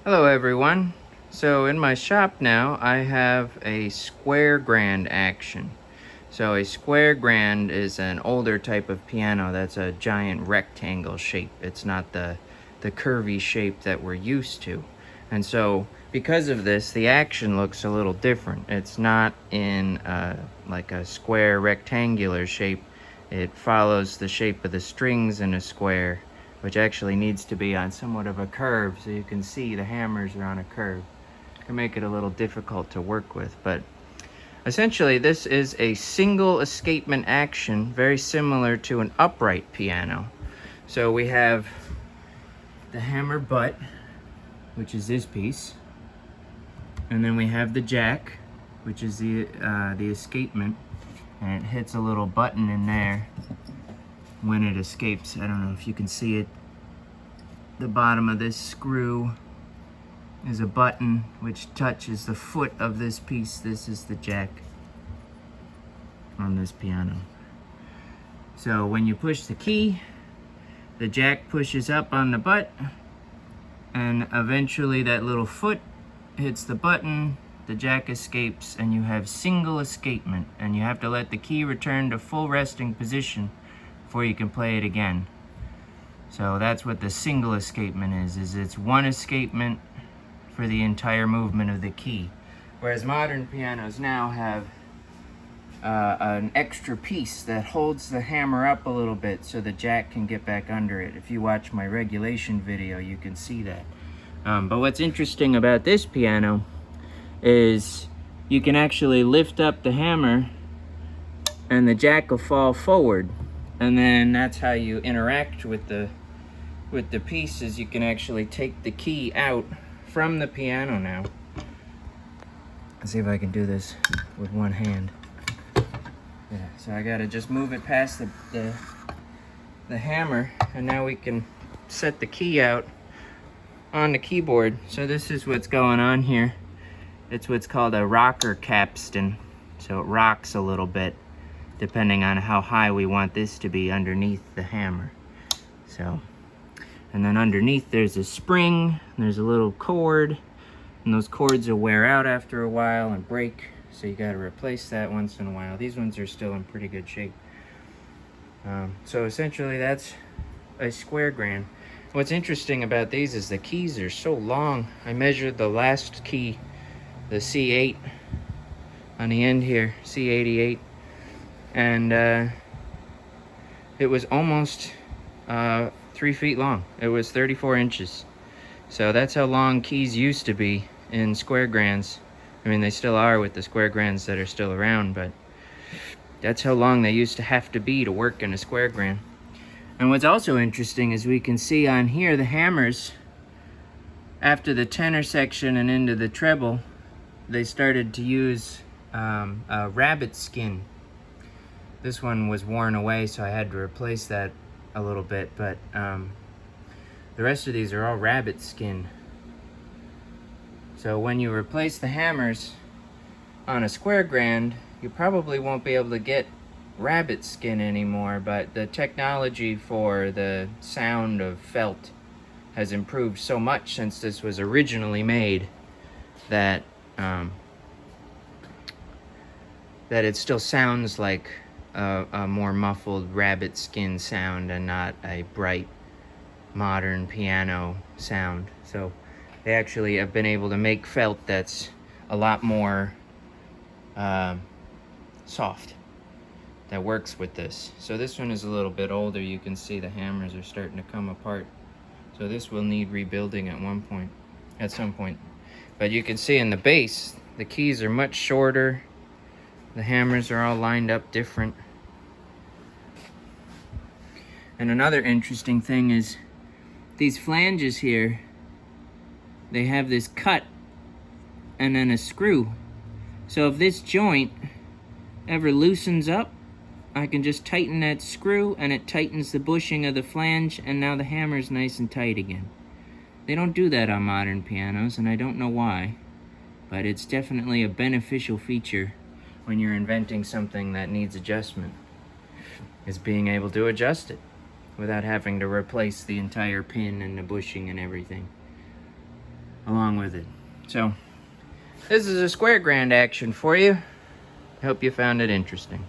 Hello everyone. So in my shop now I have a square grand action. So a square grand is an older type of piano that's a giant rectangle shape. It's not the curvy shape that we're used to. And so because of this, the action looks a little different. It's not in like a square rectangular shape. It follows the shape of the strings in a square, which actually needs to be on somewhat of a curve, so you can see the hammers are on a curve. It can make it a little difficult to work with, but essentially this is a single escapement action, very similar to an upright piano. So we have the hammer butt, which is this piece, and then we have the jack, which is the escapement, and it hits a little button in there when it escapes. I don't know if you can see it. The bottom of this screw is a button which touches the foot of this piece. This is the jack on this piano. So when you push the key, the jack pushes up on the butt, and eventually that little foot hits the button, the jack escapes, and you have single escapement, and you have to let the key return to full resting position before you can play it again. So that's what the single escapement is it's one escapement for the entire movement of the key. Whereas modern pianos now have an extra piece that holds the hammer up a little bit so the jack can get back under it. If you watch my regulation video, you can see that. But what's interesting about this piano is you can actually lift up the hammer and the jack will fall forward, and then that's how you interact with the pieces. You can actually take the key out from the piano now. Let's see if I can do this with one hand. Yeah, so I gotta just move it past the hammer, and now we can set the key out on the keyboard. So this is what's going on here. It's what's called a rocker capstan. So it rocks a little bit depending on how high we want this to be underneath the hammer. So, and then underneath there's a spring, there's a little cord, and those cords will wear out after a while and break, so you got to replace that once in a while. These ones are still in pretty good shape. So essentially that's a square grand. What's interesting about these is the keys are so long. I measured the last key, the C8 on the end here, C88, and it was almost 3 feet long. It was 34 inches. So that's how long keys used to be in square grands. I mean, they still are with the square grands that are still around, but that's how long they used to have to be to work in a square grand. And what's also interesting is we can see on here the hammers, after the tenor section and into the treble, they started to use a rabbit skin. This one was worn away, so I had to replace that a little bit, but the rest of these are all rabbit skin. So when you replace the hammers on a square grand, you probably won't be able to get rabbit skin anymore, but the technology for the sound of felt has improved so much since this was originally made that that it still sounds like a more muffled rabbit skin sound and not a bright modern piano sound. So they actually have been able to make felt that's a lot more soft, that works with this. So this one is a little bit older. You can see the hammers are starting to come apart. So this will need rebuilding at some point. But you can see in the bass, the keys are much shorter. The hammers are all lined up different. And another interesting thing is these flanges here, they have this cut and then a screw. So if this joint ever loosens up, I can just tighten that screw and it tightens the bushing of the flange, and now the hammer's nice and tight again. They don't do that on modern pianos, and I don't know why, but it's definitely a beneficial feature when you're inventing something that needs adjustment, is being able to adjust it without having to replace the entire pin and the bushing and everything. Along along with it. So this is a square grand action for you. Hope you found it interesting.